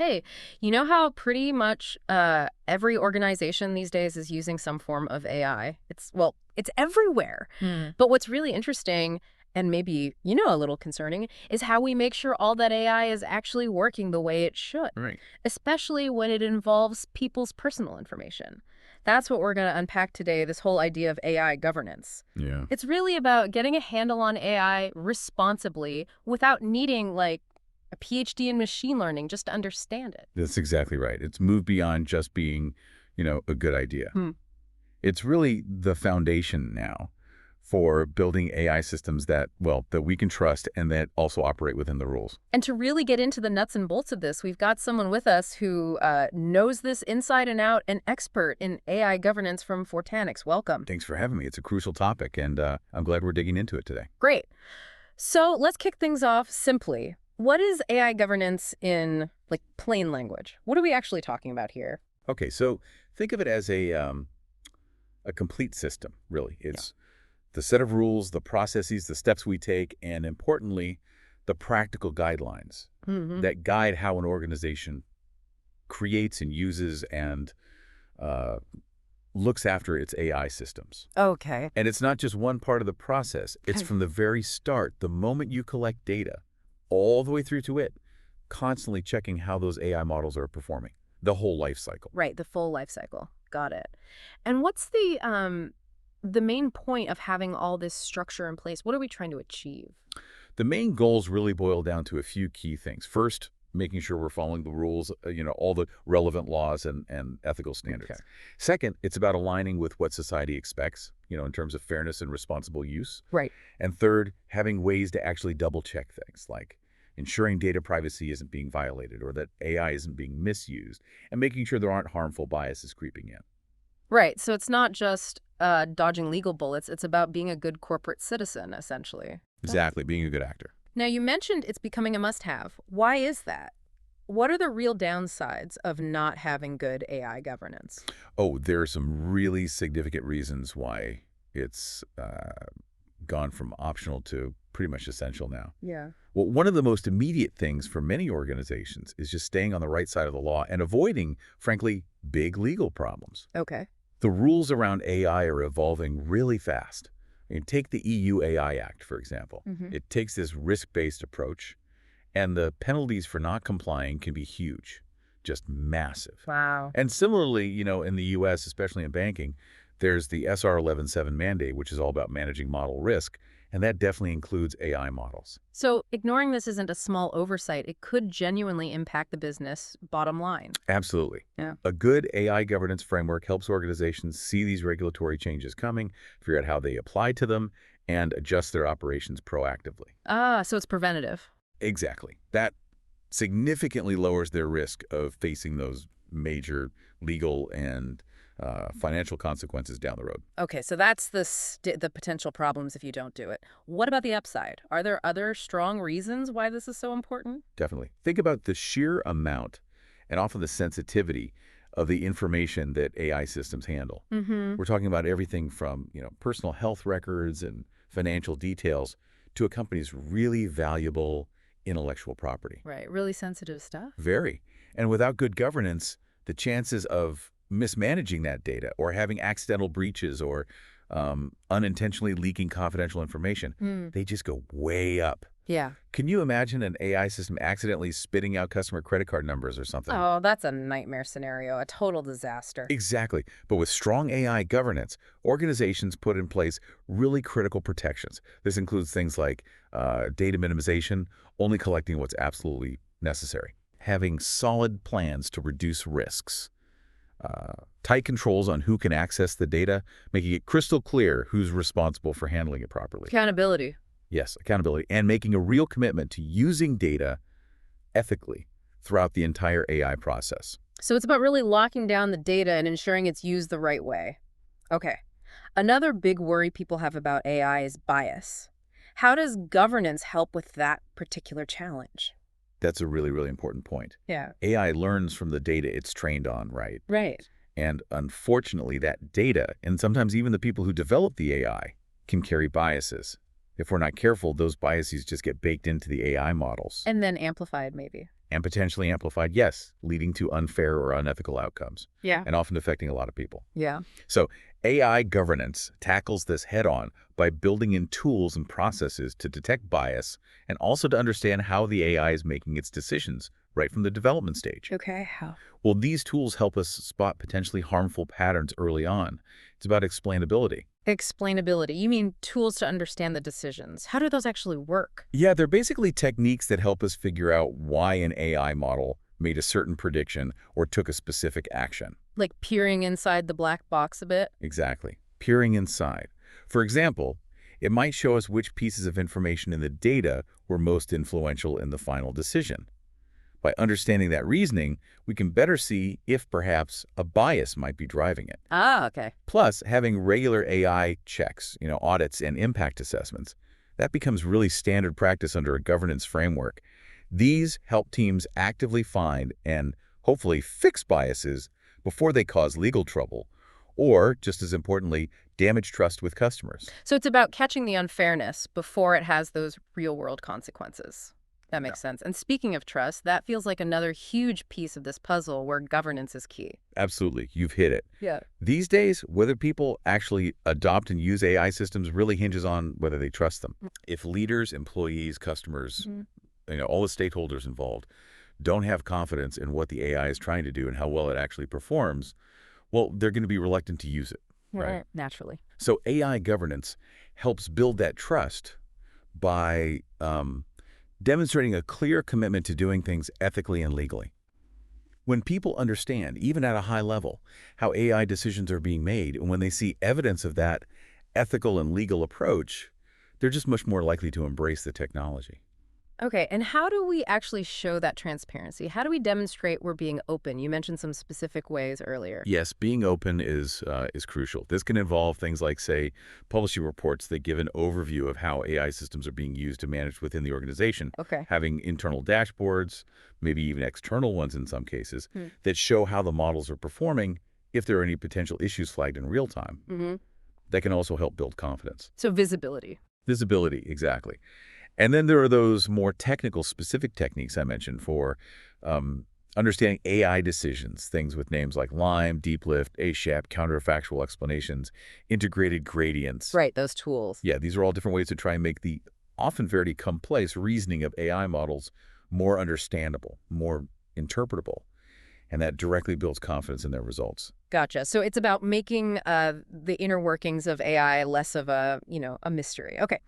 Hey, you know how pretty much every organization these days is using some form of AI? It's everywhere. Hmm. But what's really interesting, and maybe, a little concerning, is how we make sure all that AI is actually working the way it should, Right. especially when it involves people's personal information. That's what we're going to unpack today, this whole idea of AI governance. Yeah. It's really about getting a handle on AI responsibly without needing, like, a PhD in machine learning just to understand it. That's exactly right. It's moved beyond just being, a good idea. Hmm. It's really the foundation now for building AI systems that we can trust and that also operate within the rules. And to really get into the nuts and bolts of this, we've got someone with us who knows this inside and out, an expert in AI governance from Fortanix. Welcome. Thanks for having me. It's a crucial topic, and I'm glad we're digging into it today. Great. So let's kick things off simply. What is AI governance in, like, plain language? What are we actually talking about here? Okay, so think of it as a complete system, really. Yeah. It's the set of rules, the processes, the steps we take, and importantly, the practical guidelines Hmm. that guide how an organization creates and uses and uh, looks after its AI systems. Okay. And it's not just one part of the process. It's Okay. from the very start, the moment you collect data, all the way through to it, constantly checking how those AI models are performing, the whole life cycle. Right, the full life cycle. Got it. And what's the main point of having all this structure in place? What are we trying to achieve? The main goals really boil down to a few key things. First, making sure we're following the rules, all the relevant laws and ethical Okay. standards. Second, it's about aligning with what society expects, in terms of fairness and responsible use. Right. And third, having ways to actually double check things like ensuring data privacy isn't being violated or that AI isn't being misused, and making sure there aren't harmful biases creeping in. Right. So it's not just dodging legal bullets. It's about being a good corporate citizen, essentially. Exactly, being a good actor. Now, you mentioned it's becoming a must-have. Why is that? What are the real downsides of not having good AI governance? Oh, there are some really significant reasons why it's gone from optional to pretty much essential now. Yeah. Well, one of the most immediate things for many organizations is just staying on the right side of the law and avoiding, frankly, big legal problems. Okay. The rules around AI are evolving really fast. I mean, take the EU AI Act, for example. Hmm. It takes this risk-based approach, and the penalties for not complying can be huge, just massive. Wow. And similarly, in the U.S., especially in banking, there's the SR 11.7 mandate, which is all about managing model risk, and that definitely includes AI models. So ignoring this isn't a small oversight. It could genuinely impact the business bottom line. Absolutely. Yeah. A good AI governance framework helps organizations see these regulatory changes coming, figure out how they apply to them, and adjust their operations proactively. Ah, so it's preventative. Exactly. That significantly lowers their risk of facing those major legal and financial consequences down the road. Okay, so that's the potential problems if you don't do it. What about the upside? Are there other strong reasons why this is so important? Definitely. Think about the sheer amount and often the sensitivity of the information that AI systems handle. Mm-hmm. We're talking about everything from, personal health records and financial details to a company's really valuable intellectual property. Right, really sensitive stuff. Very. And without good governance, the chances of mismanaging that data or having accidental breaches or unintentionally leaking confidential information, Hmm. they just go way up. Yeah. Can you imagine an AI system accidentally spitting out customer credit card numbers or something? Oh, that's a nightmare scenario, a total disaster. Exactly. But with strong AI governance, organizations put in place really critical protections. This includes things like data minimization, only collecting what's absolutely necessary, having solid plans to reduce risks, tight controls on who can access the data, making it crystal clear who's responsible for handling it properly. Accountability. Yes, accountability, and making a real commitment to using data ethically throughout the entire AI process. So it's about really locking down the data and ensuring it's used the right way. Okay. Another big worry people have about AI is bias. How does governance help with that particular challenge? That's a really, really important point. Yeah. AI learns from the data it's trained on, right? Right. And unfortunately, that data, and sometimes even the people who develop the AI, can carry biases. If we're not careful, those biases just get baked into the AI models. And then amplified, maybe. And potentially amplified, yes, leading to unfair or unethical outcomes, Yeah. and often affecting a lot of people. Yeah. So AI governance tackles this head-on by building in tools and processes to detect bias and also to understand how the AI is making its decisions right from the development stage. Okay, how? Well, these tools help us spot potentially harmful patterns early on. It's about explainability. Explainability. You mean tools to understand the decisions. How do those actually work? Yeah, they're basically techniques that help us figure out why an AI model made a certain prediction or took a specific action. Like peering inside the black box a bit? Exactly. Peering inside. For example, it might show us which pieces of information in the data were most influential in the final decision. By understanding that reasoning, we can better see if perhaps a bias might be driving it. Ah, okay. Plus, having regular AI checks, audits and impact assessments, that becomes really standard practice under a governance framework. These help teams actively find and hopefully fix biases before they cause legal trouble, or, just as importantly, damage trust with customers. So it's about catching the unfairness before it has those real-world consequences. That Yeah. makes sense. And speaking of trust, that feels like another huge piece of this puzzle where governance is key. Absolutely, you've hit it. Yeah. These days, whether people actually adopt and use AI systems really hinges on whether they trust them. If leaders, employees, customers, Mhm. all the stakeholders involved don't have confidence in what the AI is trying to do and how well it actually performs, well, they're going to be reluctant to use it, right? Naturally. So AI governance helps build that trust by demonstrating a clear commitment to doing things ethically and legally. When people understand, even at a high level, how AI decisions are being made, and when they see evidence of that ethical and legal approach, they're just much more likely to embrace the technology. Okay, and how do we actually show that transparency? How do we demonstrate we're being open? You mentioned some specific ways earlier. Yes, being open is crucial. This can involve things like, say, publishing reports that give an overview of how AI systems are being used and managed within the organization, Okay. having internal dashboards, maybe even external ones in some cases, Hmm. that show how the models are performing if there are any potential issues flagged in real time. Mm-hmm. That can also help build confidence. So visibility. Visibility, exactly. And then there are those more technical, specific techniques I mentioned for understanding AI decisions, things with names like LIME, Deep Lift, ASHAP, counterfactual explanations, integrated gradients. Right, those tools. Yeah, these are all different ways to try and make the often very complex reasoning of AI models more understandable, more interpretable, and that directly builds confidence in their results. Gotcha. So it's about making the inner workings of AI less of a mystery. Okay.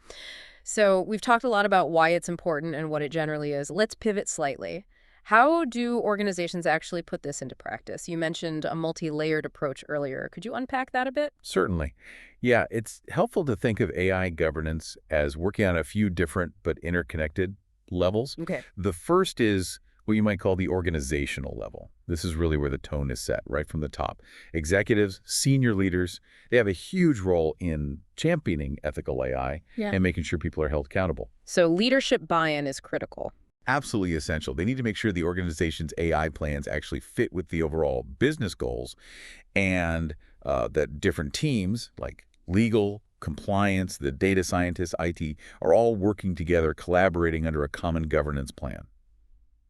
So we've talked a lot about why it's important and what it generally is. Let's pivot slightly. How do organizations actually put this into practice? You mentioned a multi-layered approach earlier. Could you unpack that a bit? Certainly. Yeah, it's helpful to think of AI governance as working on a few different but interconnected levels. Okay. The first is what you might call the organizational level. This is really where the tone is set, right from the top. Executives, senior leaders, they have a huge role in championing ethical AI Yeah. and making sure people are held accountable. So leadership buy-in is critical. Absolutely essential. They need to make sure the organization's AI plans actually fit with the overall business goals and that different teams like legal, compliance, the data scientists, IT, are all working together, collaborating under a common governance plan,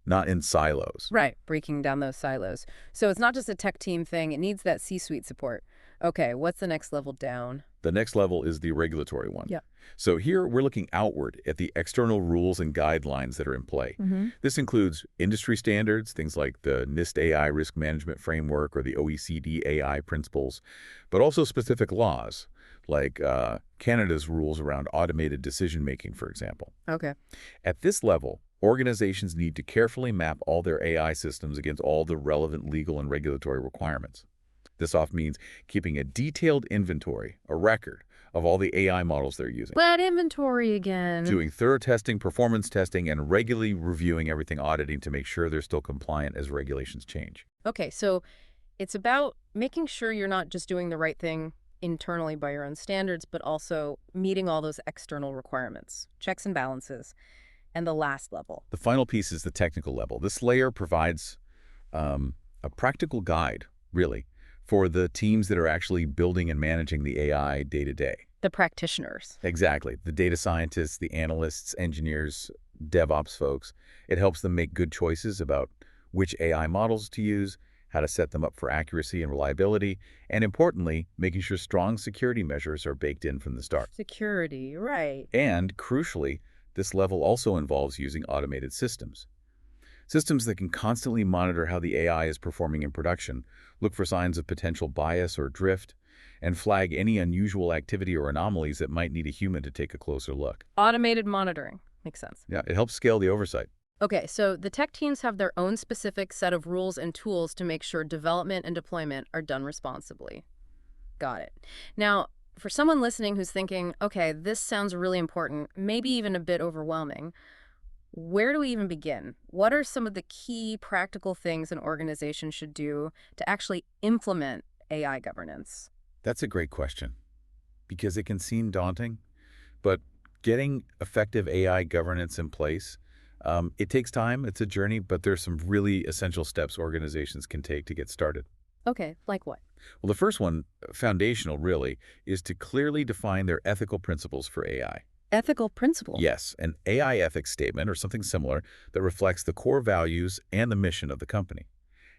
not in silos. Right, breaking down those silos. So it's not just a tech team thing, it needs that C-suite support. Okay, what's the next level down? The next level is the regulatory one. Yeah. So here we're looking outward at the external rules and guidelines that are in play. Mm-hmm. This includes industry standards, things like the NIST AI Risk Management Framework or the OECD AI principles, but also specific laws, like Canada's rules around automated decision-making, for example. Okay. At this level, organizations need to carefully map all their AI systems against all the relevant legal and regulatory requirements. This often means keeping a detailed inventory, a record, of all the AI models they're using, That inventory again. doing thorough testing, performance testing, and regularly reviewing everything, auditing to make sure they're still compliant as regulations change. Okay, so it's about making sure you're not just doing the right thing internally by your own standards, but also meeting all those external requirements, checks and balances, and the last level. The final piece is the technical level. This layer provides a practical guide, really, for the teams that are actually building and managing the AI day to day. The practitioners. Exactly. The data scientists, the analysts, engineers, DevOps folks. It helps them make good choices about which AI models to use, how to set them up for accuracy and reliability, and importantly, making sure strong security measures are baked in from the start. Security, right. And crucially, this level also involves using automated systems. Systems that can constantly monitor how the AI is performing in production, look for signs of potential bias or drift, and flag any unusual activity or anomalies that might need a human to take a closer look. Automated monitoring. Makes sense. Yeah, it helps scale the oversight. Okay, so the tech teams have their own specific set of rules and tools to make sure development and deployment are done responsibly. Got it. Now, for someone listening who's thinking, okay, this sounds really important, maybe even a bit overwhelming, where do we even begin? What are some of the key practical things an organization should do to actually implement AI governance? That's a great question because it can seem daunting, but getting effective AI governance in place, it takes time, it's a journey, but there's some really essential steps organizations can take to get started. Okay, like what? Well, the first one, foundational really, is to clearly define their ethical principles for AI. Ethical principle. Yes, an AI ethics statement or something similar that reflects the core values and the mission of the company.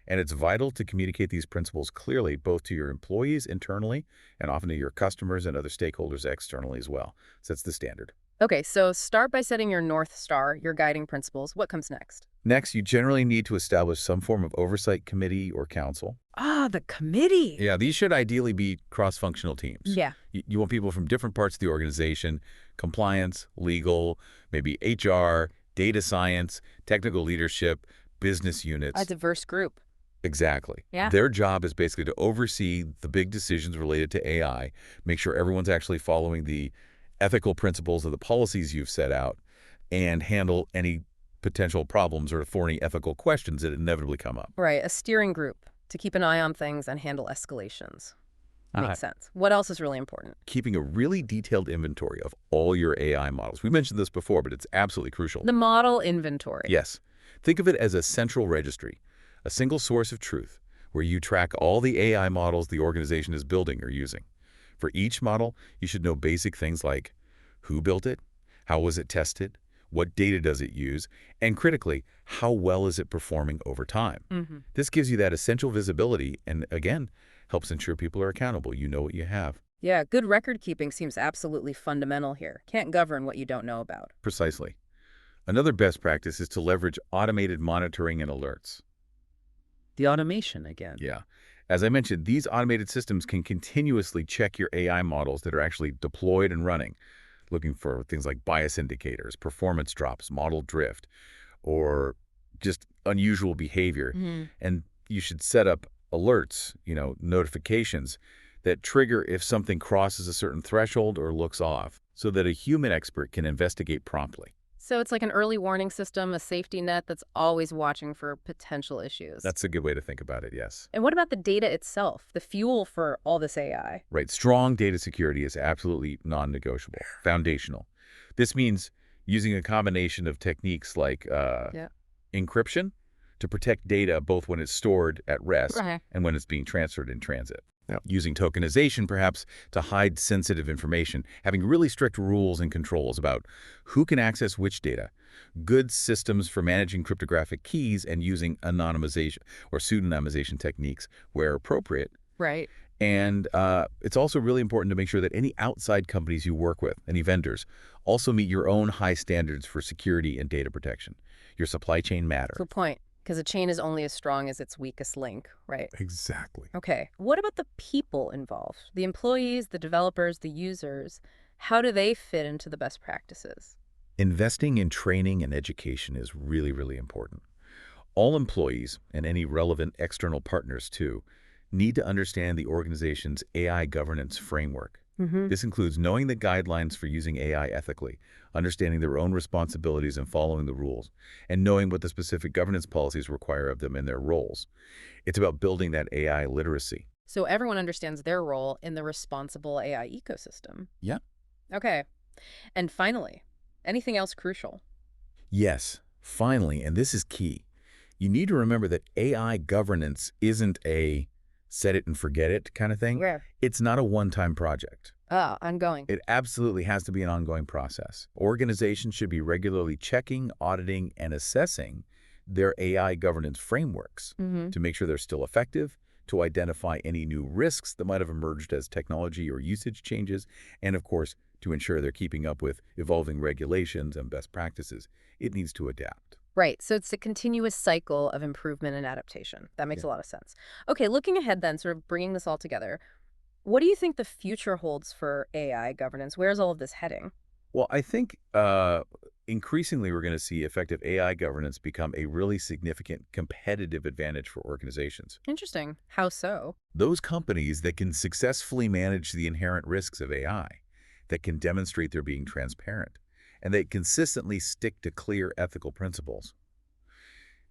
And it's vital to communicate these principles clearly both to your employees internally and often to your customers and other stakeholders externally as well. So that's the standard. Okay, so start by setting your North Star, your guiding principles. What comes next? Next, you generally need to establish some form of oversight committee or council. Ah, the committee. Yeah, these should ideally be cross-functional teams. Yeah. You want people from different parts of the organization, compliance, legal, maybe HR, data science, technical leadership, business A units. diverse group. Exactly. Yeah. Their job is basically to oversee the big decisions related to AI, make sure everyone's actually following the ethical principles of the policies you've set out, and handle any potential problems or thorny ethical questions that inevitably come up. Right, a steering group to keep an eye on things and handle escalations. Uh, Makes sense. What else is really important? Keeping a really detailed inventory of all your AI models. We mentioned this before, but it's absolutely crucial. The model inventory. Yes. Think of it as a central registry, a single source of truth, where you track all the AI models the organization is building or using. For each model, you should know basic things like who built it, how was it tested, what data does it use, and critically, how well is it performing over time. Mm-hmm. This gives you that essential visibility and, again, helps ensure people are accountable. You know what you have. Yeah, good record keeping seems absolutely fundamental here. Can't govern what you don't know about. Precisely. Another best practice is to leverage automated monitoring and alerts. The automation again. Yeah. As I mentioned, these automated systems can continuously check your AI models that are actually deployed and running, looking for things like bias indicators, performance drops, model drift, or just unusual behavior. Mhm. And you should set up alerts, notifications that trigger if something crosses a certain threshold or looks off so that a human expert can investigate promptly. So it's like an early warning system, a safety net that's always watching for potential issues. That's a good way to think about it, yes. And what about the data itself, the fuel for all this AI? Right. Strong data security is absolutely non-negotiable, foundational. This means using a combination of techniques like Yeah. encryption to protect data both when it's stored at rest Right. and when it's being transferred in transit. Yep. Using tokenization, perhaps, to hide sensitive information, having really strict rules and controls about who can access which data, good systems for managing cryptographic keys, and using anonymization or pseudonymization techniques where appropriate. Right. And it's also really important to make sure that any outside companies you work with, any vendors, also meet your own high standards for security and data protection. Your supply chain matter. Good point. Because a chain is only as strong as its weakest link, right? Exactly. Okay. What about the people involved? The employees, the developers, the users. How do they fit into the best practices? Investing in training and education is really, really important. All employees, and any relevant external partners too, need to understand the organization's AI governance framework. Mm-hmm. This includes knowing the guidelines for using AI ethically, understanding their own responsibilities and following the rules, and knowing what the specific governance policies require of them in their roles. It's about building that AI literacy. So everyone understands their role in the responsible AI ecosystem. Yeah. Okay. And finally, anything else crucial? Yes, finally, and this is key, you need to remember that AI governance isn't a set it and forget it kind of thing. Yeah. It's not a one-time project. Oh, ongoing. It absolutely has to be an ongoing process. Organizations should be regularly checking, auditing, and assessing their AI governance frameworks Mm-hmm. to make sure they're still effective, to identify any new risks that might have emerged as technology or usage changes, and of course, to ensure they're keeping up with evolving regulations and best practices. It needs to adapt. Right. So it's a continuous cycle of improvement and adaptation. That makes Yeah. a lot of sense. Okay, looking ahead then, sort of bringing this all together, what do you think the future holds for AI governance? Where's all of this heading? Well, I think increasingly we're going to see effective AI governance become a really significant competitive advantage for organizations. Interesting. How so? Those companies that can successfully manage the inherent risks of AI, that can demonstrate they're being transparent, and they consistently stick to clear ethical principles,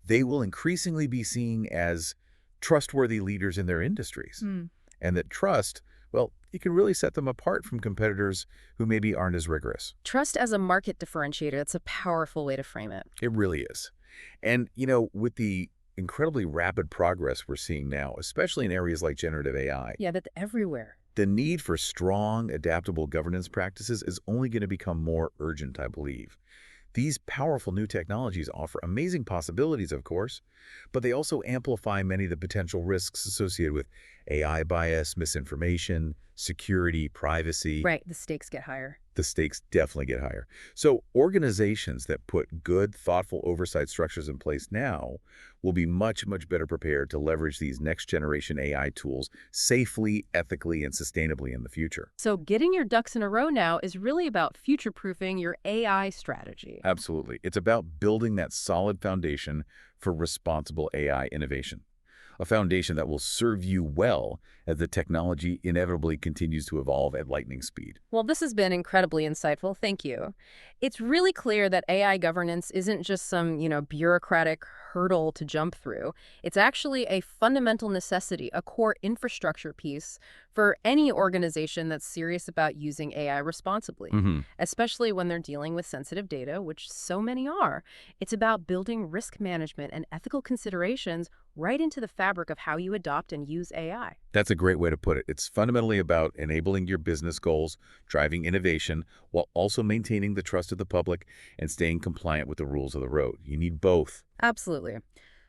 they will increasingly be seen as trustworthy leaders in their industries. Hmm. And that trust, well, it can really set them apart from competitors who maybe aren't as rigorous. Trust as a market differentiator. That's a powerful way to frame it. It really is. And, with the incredibly rapid progress we're seeing now, especially in areas like generative AI, Yeah, that's everywhere. the need for strong, adaptable governance practices is only going to become more urgent, I believe. These powerful new technologies offer amazing possibilities, of course, but they also amplify many of the potential risks associated with AI bias, misinformation, security, privacy. Right. The stakes get higher. The stakes definitely get higher. So organizations that put good, thoughtful oversight structures in place now will be much, much better prepared to leverage these next-generation AI tools safely, ethically, and sustainably in the future. So getting your ducks in a row now is really about future-proofing your AI strategy. Absolutely. It's about building that solid foundation for responsible AI innovation. A foundation that will serve you well as the technology inevitably continues to evolve at lightning speed. Well, this has been incredibly insightful. Thank you. It's really clear that AI governance isn't just some, bureaucratic hurdle to jump through. It's actually a fundamental necessity, a core infrastructure piece for any organization that's serious about using AI responsibly, especially when they're dealing with sensitive data, which so many are. It's about building risk management and ethical considerations right into the fabric of how you adopt and use AI. That's a great way to put it. It's fundamentally about enabling your business goals, driving innovation, while also maintaining the trust of the public and staying compliant with the rules of the road. You need both. Absolutely.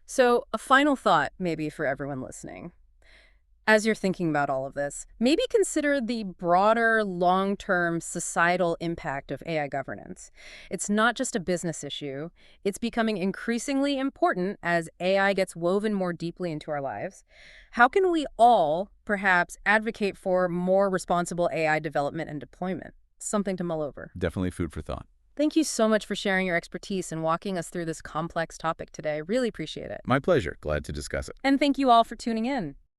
So, a final thought maybe for everyone listening. As you're thinking about all of this, maybe consider the broader long-term societal impact of AI governance. It's not just a business issue. It's becoming increasingly important as AI gets woven more deeply into our lives. How can we all, perhaps, advocate for more responsible AI development and deployment? Something to mull over. Definitely food for thought. Thank you so much for sharing your expertise and walking us through this complex topic today. I really appreciate it. My pleasure. Glad to discuss it. And thank you all for tuning in.